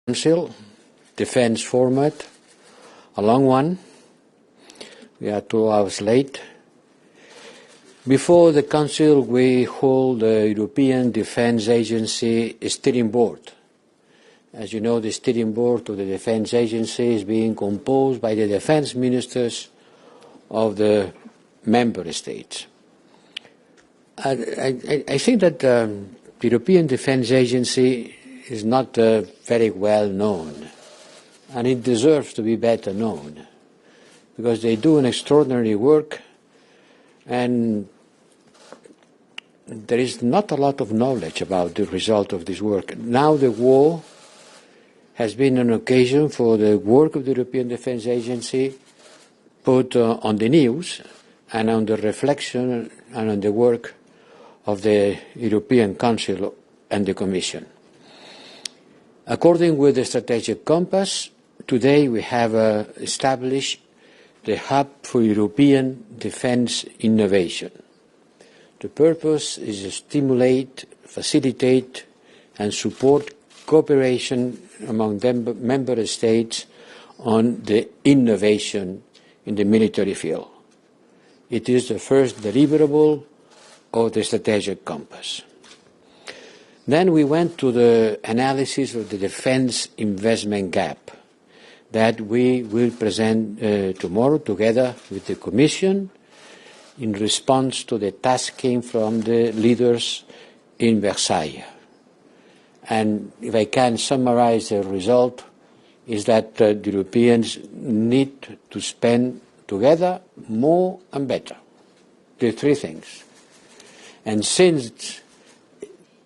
Council defense format, a long one. We are 2 hours late. Before the Council, we hold the European Defence Agency Steering Board. As you know, the Steering Board of the Defence Agency is being composed by the defence ministers of the member states. I think that the European Defence Agency is not very well known, and it deserves to be better known, because they do an extraordinary work, and there is not a lot of knowledge about the result of this work. Now the war has been an occasion for the work of the European Defence Agency put on the news and on the reflection and on the work of the European Council and the Commission. According with the strategic compass, today we have established the Hub for European Defence Innovation. The purpose is to stimulate, facilitate and support cooperation among member states on the innovation in the military field. It is the first deliverable of the strategic compass. Then we went to the analysis of the defense investment gap that we will present tomorrow together with the Commission in response to the tasking from the leaders in Versailles. And if I can summarize the result, is that the Europeans need to spend together more and better. The 3 things. And since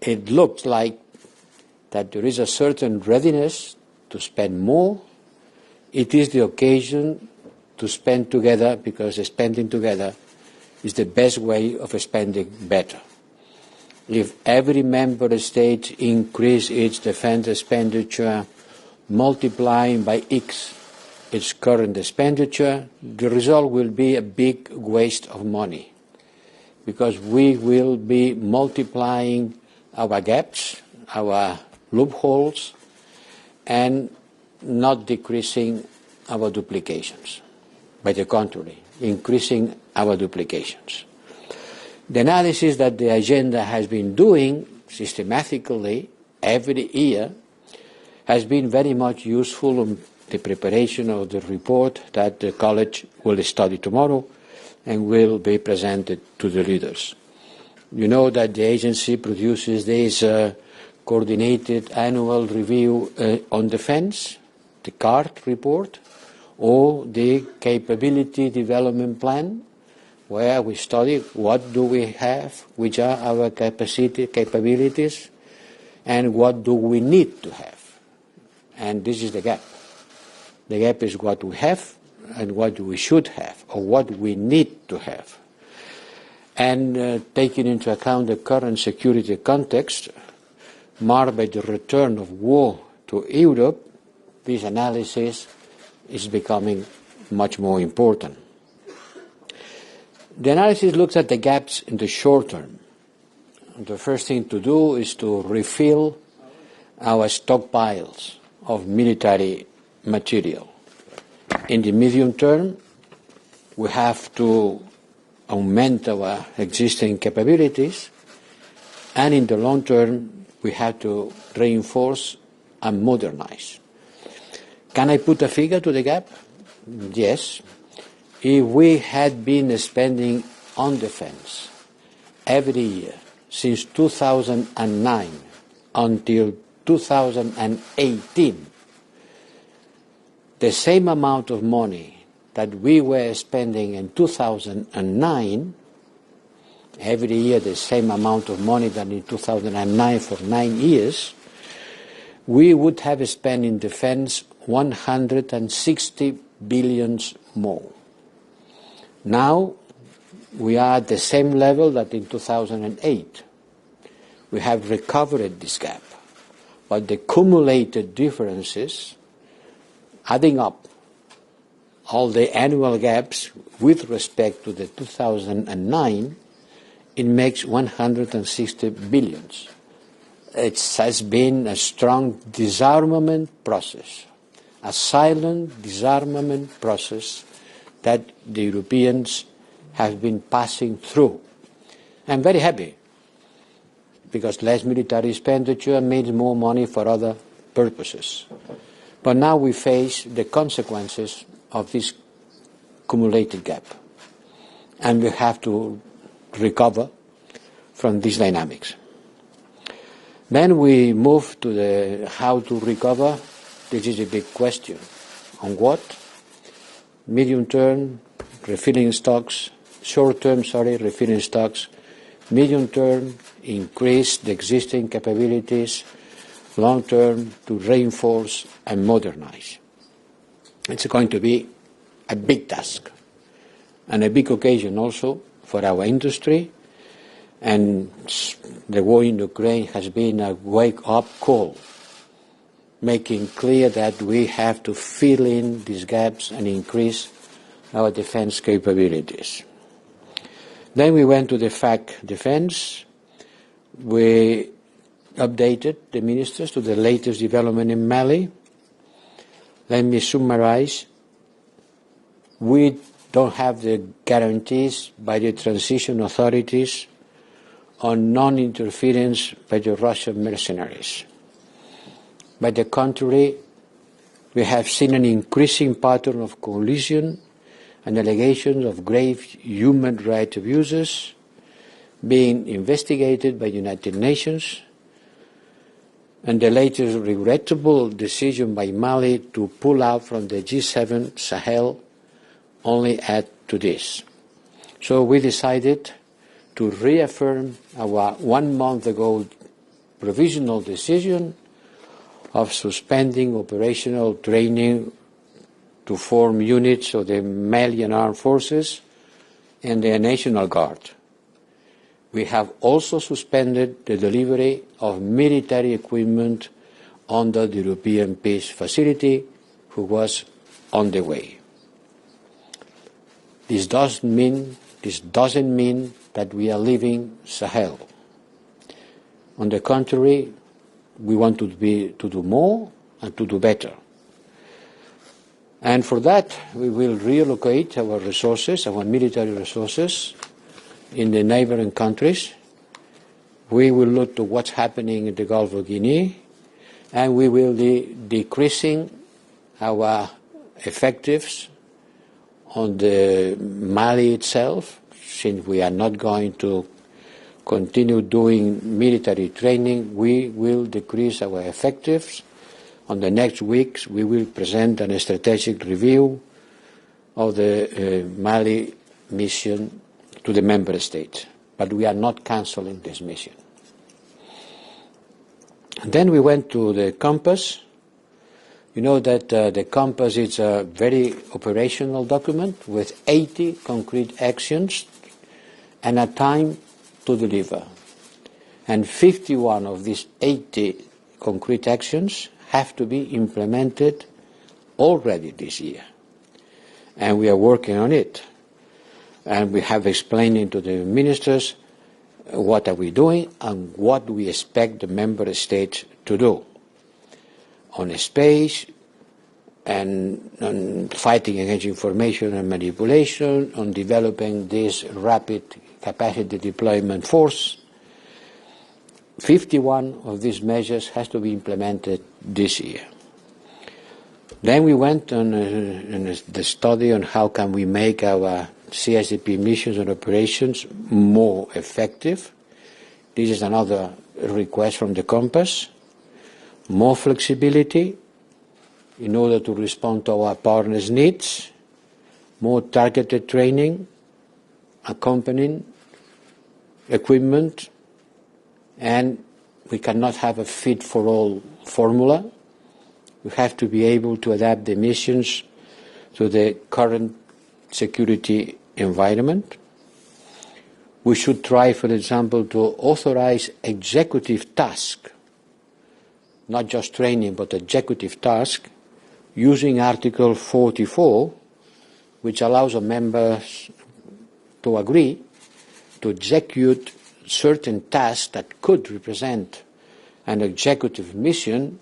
it looks like that there is a certain readiness to spend more, it is the occasion to spend together, because spending together is the best way of spending better. If every member state increase its defense expenditure, multiplying by X its current expenditure, the result will be a big waste of money, because we will be multiplying our gaps, our loopholes, and not decreasing our duplications. By the contrary, increasing our duplications. The analysis that the agenda has been doing systematically every year has been very much useful in the preparation of the report that the College will study tomorrow and will be presented to the leaders. You know that the agency produces this coordinated annual review on defense, the CART report, or the capability development plan, where we study what do we have, which are our capabilities, and what do we need to have. And this is the gap. The gap is what we have and what we should have, or what we need to have. And taking into account the current security context, marked by the return of war to Europe, this analysis is becoming much more important. The analysis looks at the gaps in the short term. The first thing to do is to refill our stockpiles of military material. In the medium term, we have to augment our existing capabilities, and in the long term, we have to reinforce and modernize. Can I put a figure to the gap? Yes. If we had been spending on defense every year since 2009 until 2018, the same amount of money that we were spending in 2009, every year the same amount of money than in 2009 for 9 years, we would have spent in defense 160 billion more. Now we are at the same level that in 2008. We have recovered this gap, but the cumulated differences, adding up all the annual gaps with respect to the 2009, it makes 160 billions. it has been a strong disarmament process, a silent disarmament process that the Europeans have been passing through. I'm very happy, because less military expenditure means more money for other purposes. But now we face the consequences of this accumulated gap, and we have to recover from these dynamics. Then we move to the how to recover. This is a big question. On what? Medium-term, refilling stocks, short-term, refilling stocks, medium-term, increase the existing capabilities, long-term, to reinforce and modernize. It's going to be a big task and a big occasion also for our industry, and the war in Ukraine has been a wake-up call, making clear that we have to fill in these gaps and increase our defense capabilities. Then we went to the FAC defense. We updated the ministers to the latest development in Mali. Let me summarize. We don't have the guarantees by the transition authorities on non-interference by the Russian mercenaries. By the contrary, we have seen an increasing pattern of collusion and allegations of grave human rights abuses being investigated by the United Nations, and the latest regrettable decision by Mali to pull out from the G7 Sahel only add to this. So we decided to reaffirm our 1 month ago provisional decision of suspending operational training to form units of the Malian Armed Forces and the National Guard. We have also suspended the delivery of military equipment under the European Peace Facility, who was on the way. This doesn't mean that we are leaving Sahel. On the contrary, we want to do more and to do better. And for that, we will reallocate our resources, our military resources, in the neighboring countries. We will look to what's happening in the Gulf of Guinea, and we will be decreasing our effectives on the Mali itself, since we are not going to continue doing military training. We will decrease our effectives. On the next weeks, we will present a strategic review of the Mali mission to the member states, but we are not cancelling this mission. And then we went to the Compass. You know that the Compass is a very operational document with 80 concrete actions and a time to deliver. And 51 of these 80 concrete actions have to be implemented already this year. And we are working on it. And we have explained to the ministers what are we doing and what we expect the member states to do on space and on fighting against information and manipulation, on developing this rapid capacity deployment force. 51 of these measures has to be implemented this year. Then we went on the study on how can we make our CSDP missions and operations more effective. This is another request from the Compass. More flexibility in order to respond to our partners' needs. More targeted training, accompanying equipment, and we cannot have a fit-for-all formula. We have to be able to adapt the missions to the current security environment. We should try, for example, to authorize executive tasks, not just training, but executive tasks, using Article 44, which allows a member to agree to execute certain tasks that could represent an executive mission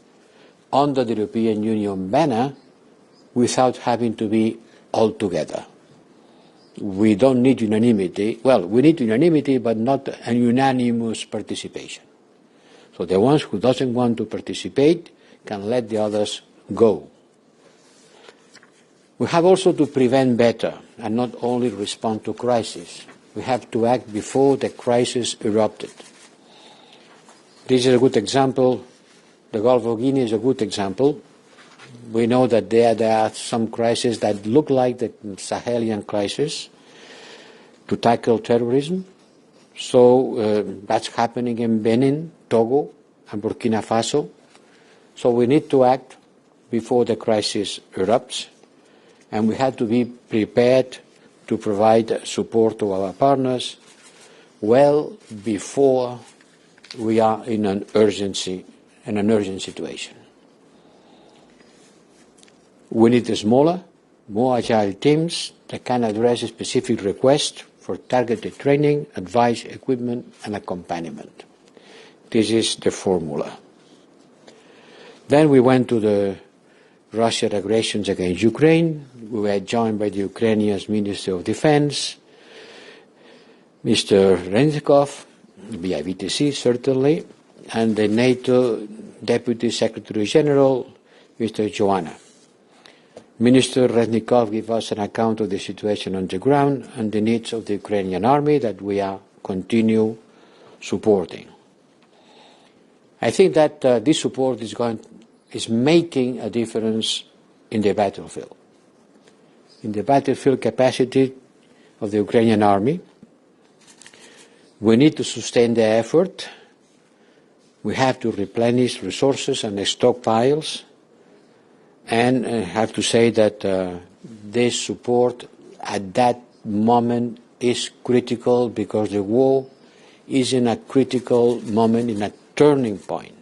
under the European Union banner without having to be all together. We don't need unanimity. Well, we need unanimity, but not a unanimous participation. So the ones who doesn't want to participate can let the others go. We have also to prevent better and not only respond to crisis. We have to act before the crisis erupted. This is a good example. The Gulf of Guinea is a good example. We know that there are some crises that look like the Sahelian crisis to tackle terrorism. So that's happening in Benin, Togo, and Burkina Faso. So we need to act before the crisis erupts, and we have to be prepared to provide support to our partners well before we are in an urgent situation. We need smaller, more agile teams that can address specific requests for targeted training, advice, equipment, and accompaniment. This is the formula. Then we went to the Russian aggressions against Ukraine. We were joined by the Ukrainian Minister of Defense, Mr. Reznikov, via VTC certainly, and the NATO Deputy Secretary General, Mr. Joanna. Minister Reznikov gave us an account of the situation on the ground and the needs of the Ukrainian army that we are continue supporting. I think that this support is making a difference in the battlefield. In the battlefield capacity of the Ukrainian army, we need to sustain the effort. We have to replenish resources and stockpiles. And I have to say that this support at that moment is critical because the war is in a critical moment, in a turning point.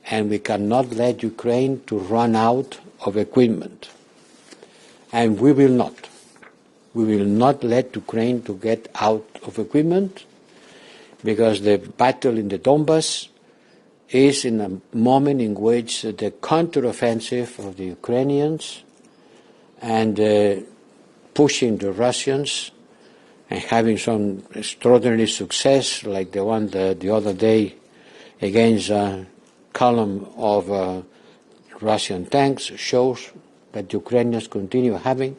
And we cannot let Ukraine to run out of equipment. And we will not. We will not let Ukraine to get out of equipment because the battle in the Donbass is in a moment in which the counteroffensive of the Ukrainians and pushing the Russians and having some extraordinary success like the one the other day against a column of Russian tanks shows that the Ukrainians continue having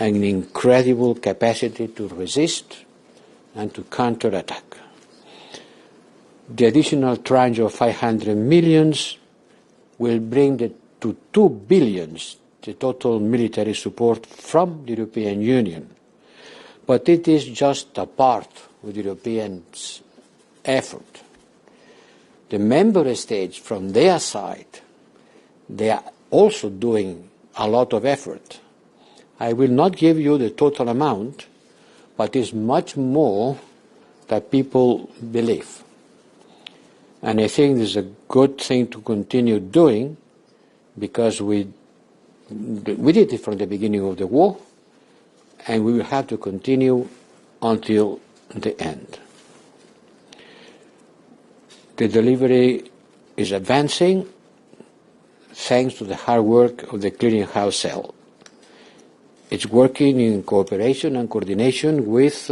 an incredible capacity to resist and to counterattack. The additional tranche of 500 million will bring to 2 billion the total military support from the European Union. But it is just a part of the European effort. The member states, from their side, they are also doing a lot of effort. I will not give you the total amount, but it's much more than people believe. And I think this is a good thing to continue doing because we did it from the beginning of the war, and we will have to continue until the end. The delivery is advancing thanks to the hard work of the clearinghouse cell. It's working in cooperation and coordination with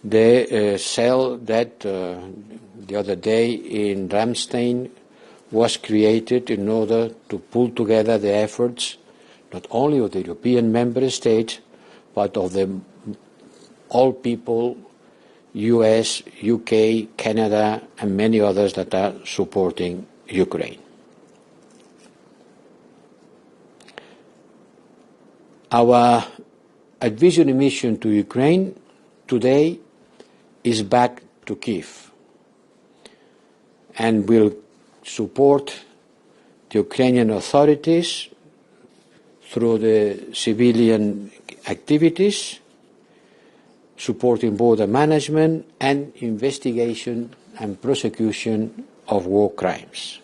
the cell that the other day in Ramstein was created in order to pull together the efforts not only of the European member states but of the all people, US, UK, Canada and many others that are supporting Ukraine. Our advisory mission to Ukraine today is back to Kyiv and will support the Ukrainian authorities through the civilian activities, supporting border management and investigation and prosecution of war crimes.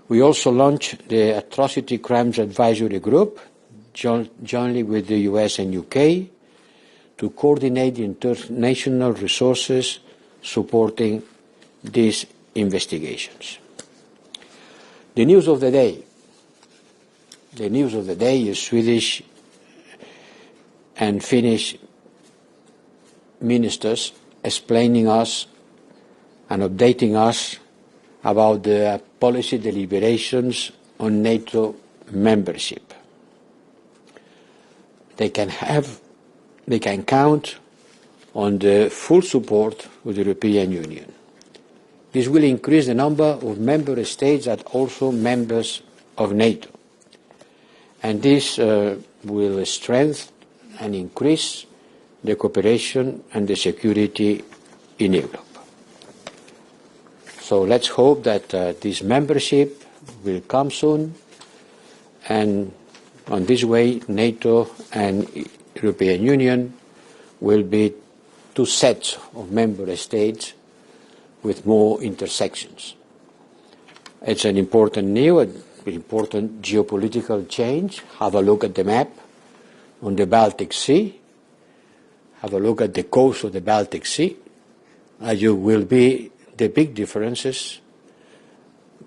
We also launched the Atrocity Crimes Advisory Group, jointly with the US and UK, to coordinate international resources supporting these investigations. The news of the day. The news of the day is Swedish and Finnish ministers explaining us and updating us about the policy deliberations on NATO membership. They can count on the full support of the European Union. This will increase the number of member states that are also members of NATO. And this will strengthen and increase the cooperation and the security in Europe. So let's hope that this membership will come soon, and on this way NATO and European Union will be two sets of member states with more intersections. It's an important important geopolitical change. Have a look at the map on the Baltic Sea. Have a look at the coast of the Baltic Sea. You will be the big differences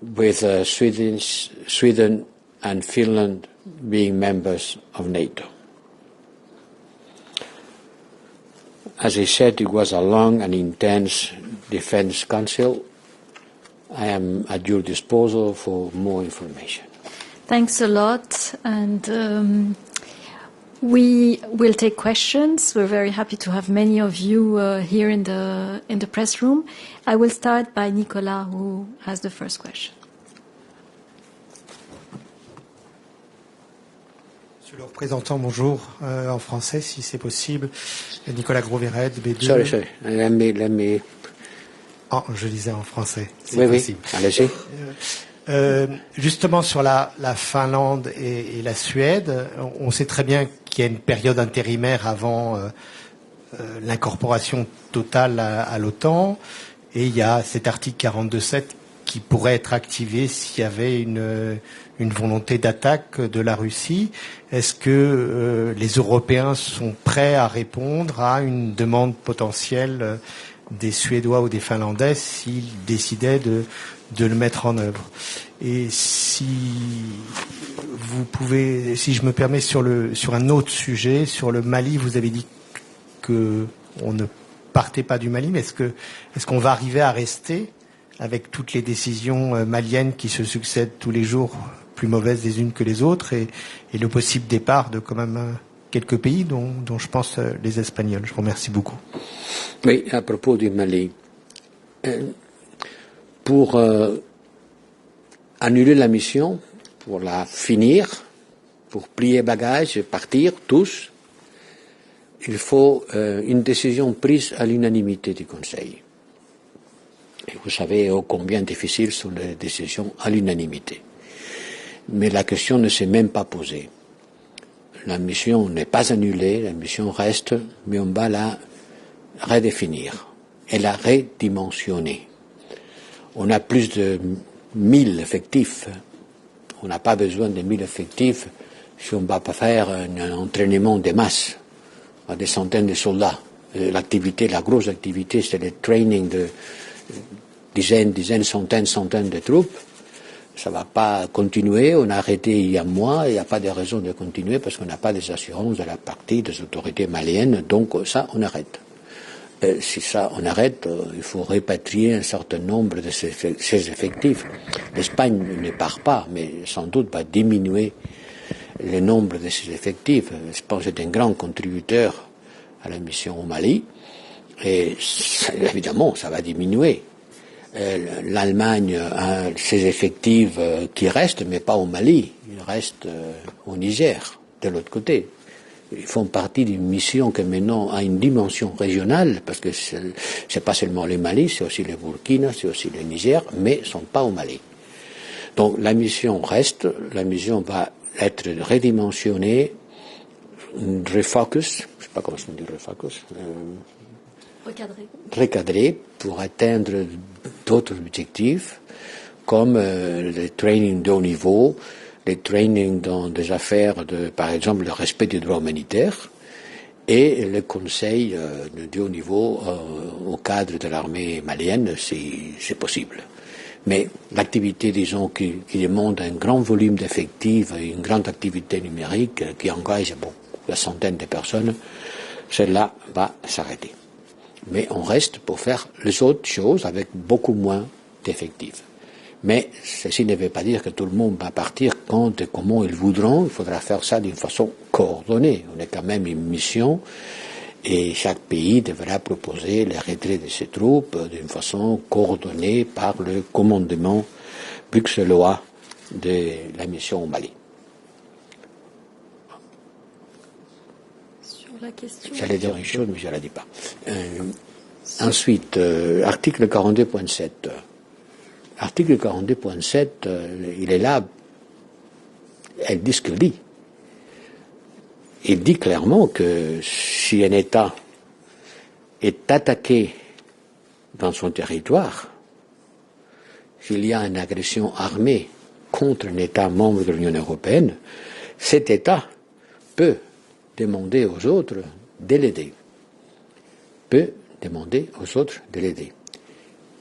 with Sweden and Finland being members of NATO. As I said, it was a long and intense Defense Council. I am at your disposal for more information. Thanks a lot, and we will take questions. We're very happy to have many of you here in the press room. I will start by Nicolas, who has the first question. Monsieur le représentant, bonjour, en français si c'est possible. Nicolas Gros-Verret, B2. Sorry. Let me... Oh, je lisais en français, c'est oui, possible. Oui, allez-y. Justement sur la Finlande et la Suède, on sait très bien qu'il y a une période intérimaire avant l'incorporation totale à l'OTAN, et il y a cet article 42.7 qui pourrait être activé s'il y avait une volonté d'attaque de la Russie. Est-ce que les Européens sont prêts à répondre à une demande potentielle des Suédois ou des Finlandais s'ils décidaient de le mettre en œuvre? Et si vous pouvez, si je me permets, sur un autre sujet, sur le Mali, vous avez dit que on ne partait pas du Mali, mais est-ce qu'on va arriver à rester avec toutes les décisions maliennes qui se succèdent tous les jours, plus mauvaises les unes que les autres, et le possible départ de quand même quelques pays, dont je pense les Espagnols? Je vous remercie beaucoup. Oui, à propos du Mali, pour annuler la mission, pour la finir, pour plier bagages et partir tous, il faut une décision prise à l'unanimité du Conseil. Et vous savez combien difficiles sont les décisions à l'unanimité. Mais la question ne s'est même pas posée. La mission n'est pas annulée, la mission reste, mais on va la redéfinir et la redimensionner. On a plus de 1000 effectifs. On n'a pas besoin de 1000 effectifs si on ne va pas faire un entraînement de masse à des centaines de soldats. L'activité, la grosse activité, c'est le training de dizaines, centaines de troupes. Ça ne va pas continuer. On a arrêté il y a un mois. Il n'y a pas de raison de continuer parce qu'on n'a pas des assurances de la partie des autorités maliennes. Donc ça, on arrête. Si ça, on arrête, il faut répatrier un certain nombre de ces effectifs. L'Espagne ne part pas, mais sans doute va diminuer le nombre de ces effectifs. Je pense que c'est un grand contributeur à la mission au Mali. Et évidemment, ça va diminuer. L'Allemagne a ses effectifs qui restent, mais pas au Mali. Ils restent au Niger, de l'autre côté. Ils font partie d'une mission qui maintenant a une dimension régionale, parce que c'est pas seulement le Mali, c'est aussi le Burkina, c'est aussi le Niger, mais ils sont pas au Mali. Donc la mission reste, la mission va être redimensionnée, refocus, je sais pas comment on dit refocus, recadré pour atteindre d'autres objectifs, comme le training de haut niveau, les trainings dans des affaires de, par exemple, le respect des droits humanitaires Et le conseil de haut niveau au cadre de l'armée malienne, c'est possible. Mais l'activité, disons, qui demande un grand volume d'effectifs, une grande activité numérique qui engage des centaines de personnes, celle-là va s'arrêter. Mais on reste pour faire les autres choses avec beaucoup moins d'effectifs. Mais ceci ne veut pas dire que tout le monde va partir quand et comment ils voudront. Il faudra faire ça d'une façon coordonnée. On est quand même une mission et chaque pays devra proposer le retrait de ses troupes d'une façon coordonnée par le commandement bruxellois de la mission au Mali. Sur la question. J'allais dire une chose, mais je ne la dis pas. Ensuite, article 42.7. Article 42.7, il est là, elle dit ce qu'il dit. Il dit clairement que si un État est attaqué dans son territoire, s'il y a une agression armée contre un État membre de l'Union européenne, cet État peut demander aux autres de l'aider. Peut demander aux autres de l'aider.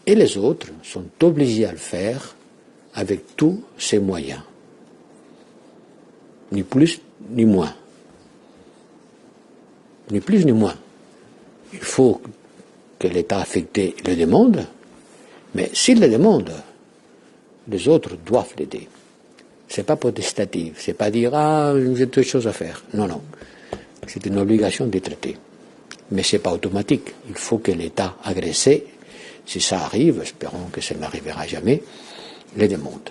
Et les autres sont obligés à le faire avec tous ses moyens. Ni plus ni moins. Ni plus ni moins. Il faut que l'État affecté le demande, mais s'il le demande, les autres doivent l'aider. Ce n'est pas potestatif, c'est pas dire « Ah, j'ai d'autres choses à faire ». Non, non. C'est une obligation de traiter. Mais ce n'est pas automatique. Il faut que l'État agressé, si ça arrive, espérons que ça n'arrivera jamais, les demande.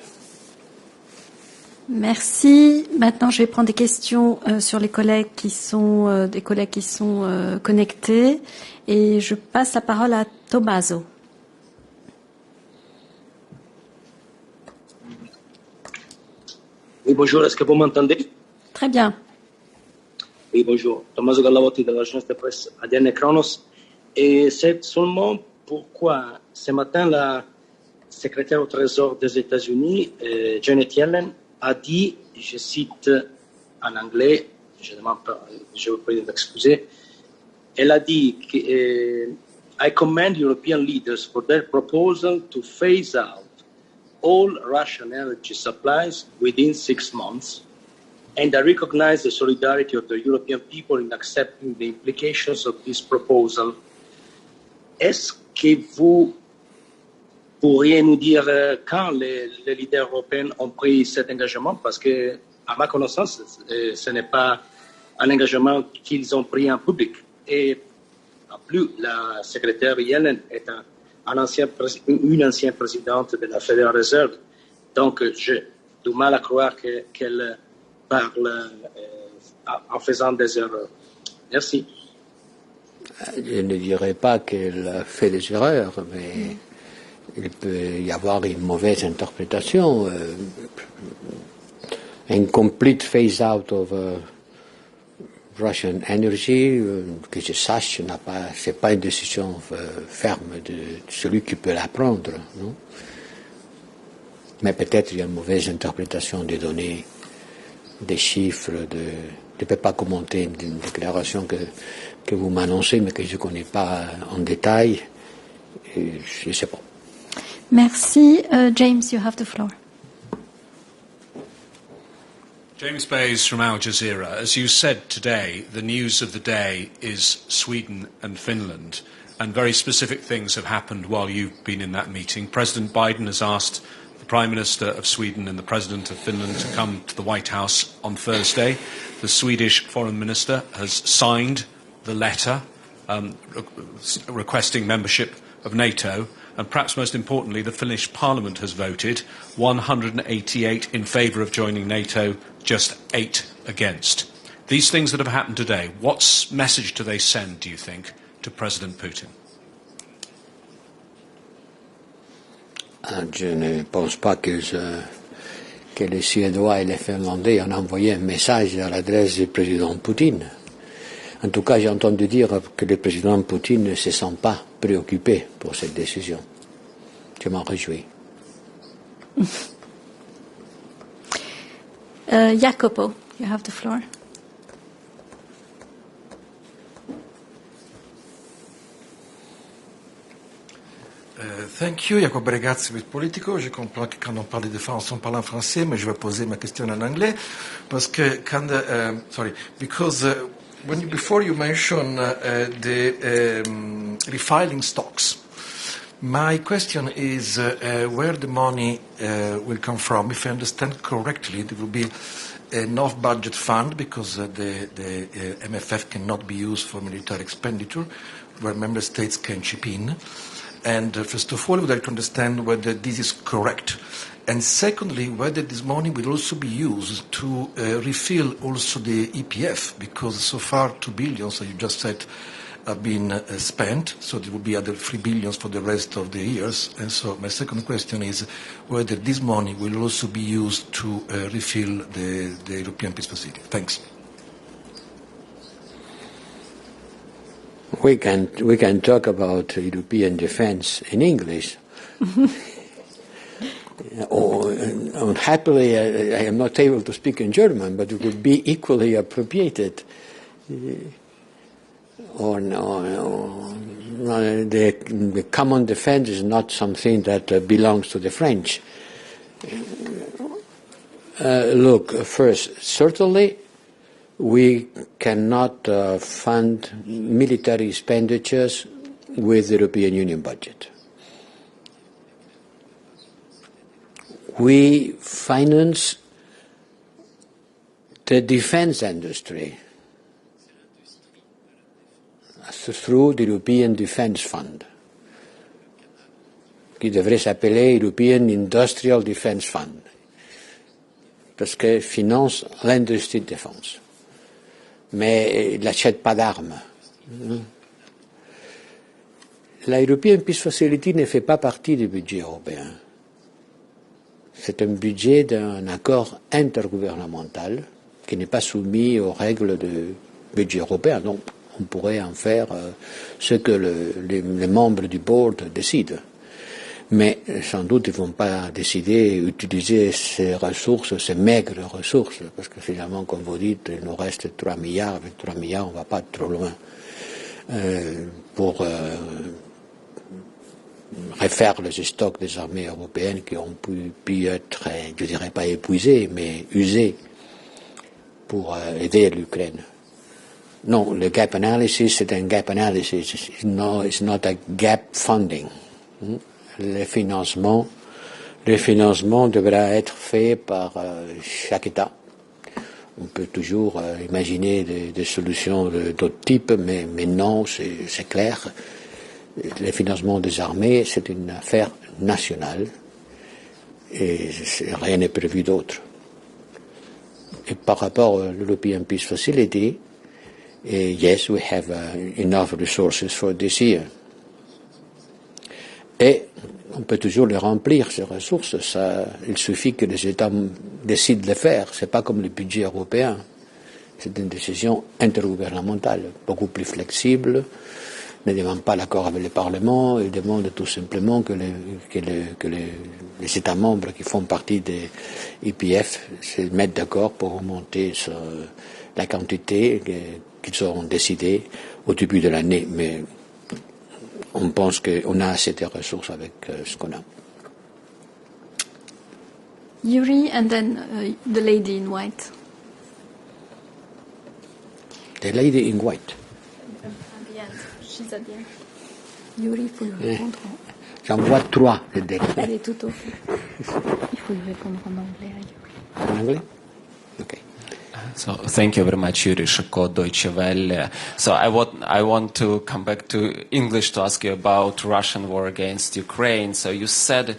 Merci. Maintenant, je vais prendre des questions sur les collègues qui sont connectés, et je passe la parole à Tommaso. Oui, bonjour. Est-ce que vous m'entendez? Très bien. Oui, bonjour. Tommaso Gallavotti de l'agence de presse ADN Chronos. Et c'est seulement pourquoi ce matin la secrétaire au Trésor des États-Unis, Janet Yellen, a dit, je cite en anglais, je vous prie de m'excuser, elle a dit que I commend European leaders for their proposal to phase out all Russian energy supplies within 6 months, and I recognize the solidarity of the European people in accepting the implications of this proposal. Est-ce que vous pourriez nous dire quand les leaders européens ont pris cet engagement? Parce que, à ma connaissance, ce n'est pas un engagement qu'ils ont pris en public. Et en plus, la secrétaire Yellen est une ancienne présidente de la Federal Reserve. Donc, j'ai du mal à croire qu'elle parle en faisant des erreurs. Merci. Je ne dirais pas qu'elle a fait des erreurs, mais il peut y avoir une mauvaise interprétation. Un complete phase-out of Russian energy, que je sache, ce n'est pas une décision ferme de celui qui peut la prendre. Non? Mais peut-être il y a une mauvaise interprétation des données, des chiffres. Je ne peux pas commenter une déclaration que vous m'annoncez, mais que je ne connais pas en détail. Je ne sais pas. Merci. James, you have the floor. James Bays from Al Jazeera. As you said today, the news of the day is Sweden and Finland, and very specific things have happened while you've been in that meeting. President Biden has asked the Prime Minister of Sweden and the President of Finland to come to the White House on Thursday. The Swedish Foreign Minister has signed the letter requesting membership of NATO, and perhaps most importantly, the Finnish Parliament has voted 188 in favour of joining NATO, just 8 against. These things that have happened today, what message do they send, do you think, to President Putin? Je ne pense pas que les Suédois et les Finlandais ont envoyé un message à l'adresse du président Poutine. En tout cas, j'ai entendu dire que le président Poutine ne se sent pas préoccupé pour cette décision. Je m'en réjouis. Jacopo, you have the floor. Thank you, Jacob Bregazzi with Politico. Je comprends que quand on parle de défense, on parle en français, mais je vais poser ma question en anglais parce que before you mention the refiling stocks, my question is where the money will come from. If I understand correctly, there will be an off-budget fund because the MFF cannot be used for military expenditure, where member states can chip in. And first of all, I would like to understand whether this is correct. And secondly, whether this money will also be used to refill also the EPF, because so far 2 billion, as you just said, have been spent, so there will be other 3 billion for the rest of the years. And so my second question is whether this money will also be used to refill the European Peace Facility. Thanks. We can talk about European defense in English. Happily, I am not able to speak in German, but it would be equally appropriated. The common defense is not something that belongs to the French. Look, first, certainly we cannot fund military expenditures with the European Union budget. We finance the defense industry through the European Defense Fund, qui devrait s'appeler European Industrial Defense Fund, parce que finance l'industrie de défense. Mais il n'achète pas d'armes. La European Peace Facility ne fait pas partie du budget européen. C'est un budget d'un accord intergouvernemental qui n'est pas soumis aux règles du budget européen. Donc, on pourrait en faire ce que les membres du board décident. Mais sans doute, ils ne vont pas décider d'utiliser ces ressources, ces maigres ressources, parce que finalement, comme vous dites, il nous reste 3 milliards. Avec 3 milliards, on ne va pas trop loin pour refaire les stocks des armées européennes qui ont pu être, je ne dirais pas épuisés, mais usés pour aider l'Ukraine. Non, le gap analysis, c'est un gap analysis. It's not a gap funding. Le financement devra être fait par chaque État. On peut toujours imaginer des solutions d'autres types, mais non, c'est clair. Le financement des armées, c'est une affaire nationale et rien n'est prévu d'autre. Et par rapport à l'European Peace Facility, yes, we have enough resources for this year. Et on peut toujours les remplir, ces ressources. Il suffit que les États décident de le faire. Ce n'est pas comme le budget européen. C'est une décision intergouvernementale, beaucoup plus flexible. Ne demande pas l'accord avec le Parlement. Il demande tout simplement que les États membres qui font partie des IPF se mettent d'accord pour augmenter la quantité qu'ils auront décidé au début de l'année. Mais on pense qu'on a assez de ressources avec ce qu'on a. Yuri, and then the lady in white. The lady in white. At the end. She's at the end. Yuri, il faut lui répondre. J'en vois 3. Elle est tout au fond. Il faut lui répondre en anglais à Yuri. En anglais? Okay. So thank you very much, Yuri Shiko, Deutsche Welle. So I want to come back to English to ask you about Russian war against Ukraine. So you said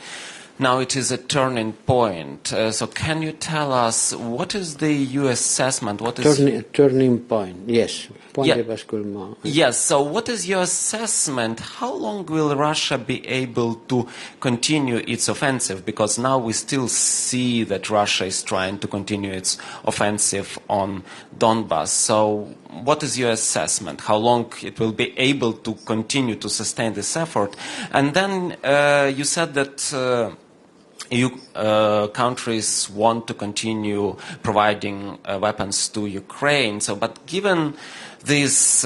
now it is a turning point. So can you tell us what is the EU assessment? What is turning point? Yes. Point de basculement. Yes. So what is your assessment? How long will Russia be able to continue its offensive? Because now we still see that Russia is trying to continue its offensive on Donbas. So what is your assessment? How long it will be able to continue to sustain this effort? And then you said that EU countries want to continue providing weapons to Ukraine. So, but given this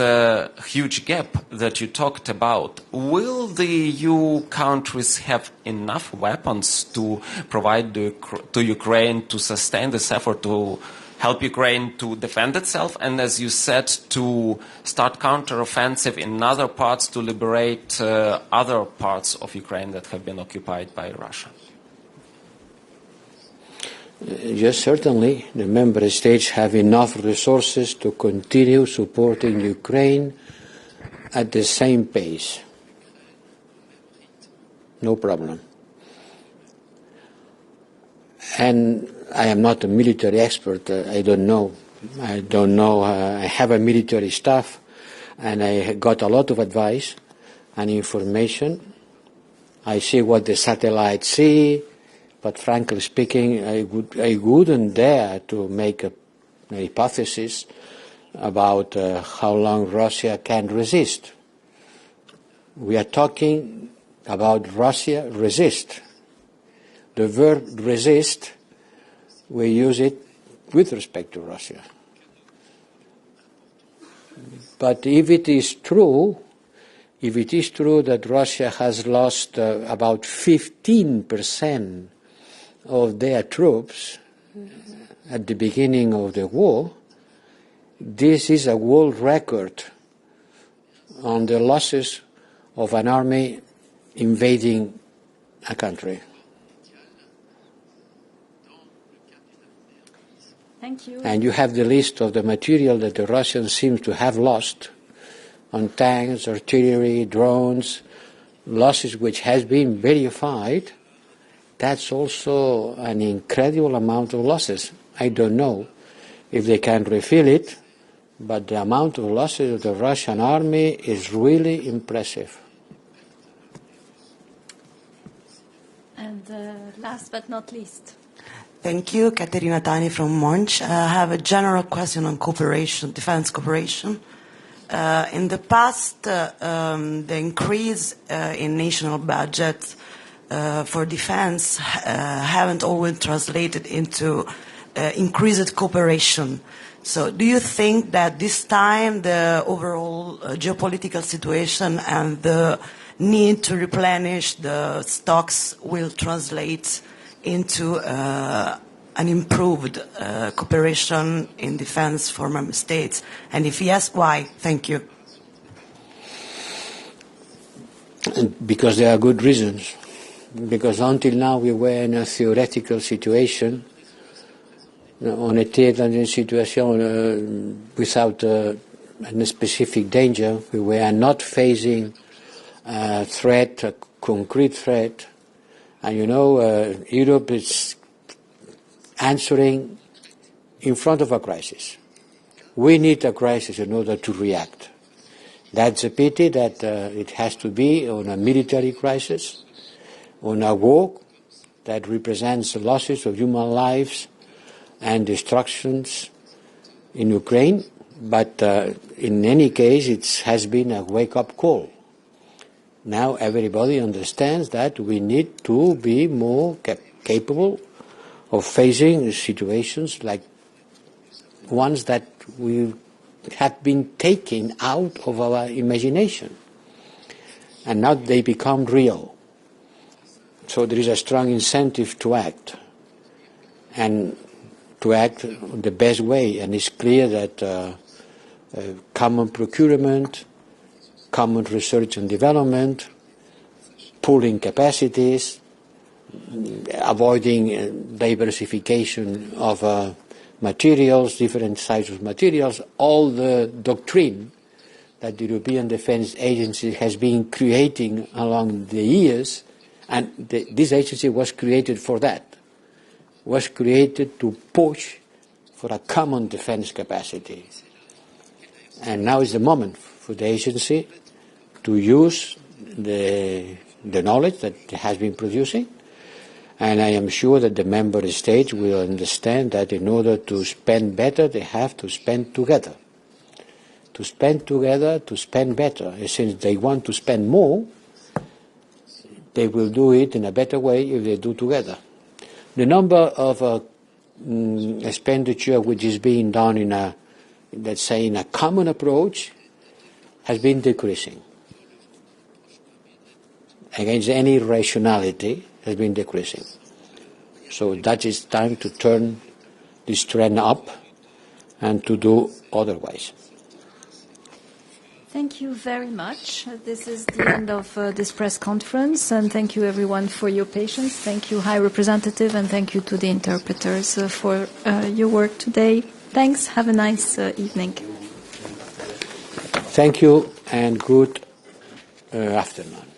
huge gap that you talked about, will the EU countries have enough weapons to provide to Ukraine to sustain this effort to help Ukraine to defend itself, and as you said, to start counteroffensive in other parts to liberate other parts of Ukraine that have been occupied by Russia? Yes, certainly. The member states have enough resources to continue supporting Ukraine at the same pace. No problem. And I am not a military expert. I don't know. I have a military staff, and I got a lot of advice and information. I see what the satellites see, but frankly speaking, I wouldn't dare to make an hypothesis about how long Russia can resist. We are talking about Russia resist. The verb resist, we use it with respect to Russia. But if it is true that Russia has lost about 15% of their troops at the beginning of the war, this is a world record on the losses of an army invading a country. Thank you. And you have the list of the material that the Russians seem to have lost on tanks, artillery, drones, losses which has been verified. That's also an incredible amount of losses. I don't know if they can refill it, but the amount of losses of the Russian army is really impressive. And last but not least. Thank you, Katerina Tani from Monch. I have a general question on cooperation, defense cooperation. In the past, the increase in national budgets for defense haven't always translated into increased cooperation. So do you think that this time the overall geopolitical situation and the need to replenish the stocks will translate into an improved cooperation in defense for member states? And if yes, why? Thank you. Because there are good reasons. Because until now we were in a theoretical situation, on était dans une situation without a specific danger. We were not facing a threat, a concrete threat. And you know, Europe is answering in front of a crisis. We need a crisis in order to react. That's a pity that it has to be on a military crisis, on a war that represents losses of human lives and destructions in Ukraine. But in any case, it has been a wake-up call. Now everybody understands that we need to be more capable of facing situations like ones that we have been taken out of our imagination. And now they become real. So there is a strong incentive to act. And to act the best way. And it's clear that common procurement, common research and development, pooling capacities, avoiding diversification of materials, different types of materials, all the doctrine that the European Defence Agency has been creating along the years, and this agency was created for that, was created to push for a common defence capacity. And now is the moment for the agency to use the knowledge that it has been producing, and I am sure that the member states will understand that in order to spend better, they have to spend together. To spend together, to spend better. And since they want to spend more, they will do it in a better way if they do together. The number of expenditure which is being done in a, let's say, in a common approach has been decreasing. Against any rationality has been decreasing. So that is time to turn this trend up and to do otherwise. Thank you very much. This is the end of this press conference, and thank you everyone for your patience. Thank you, High Representative, and thank you to the interpreters for your work today. Thanks. Have a nice evening. Thank you, and good afternoon.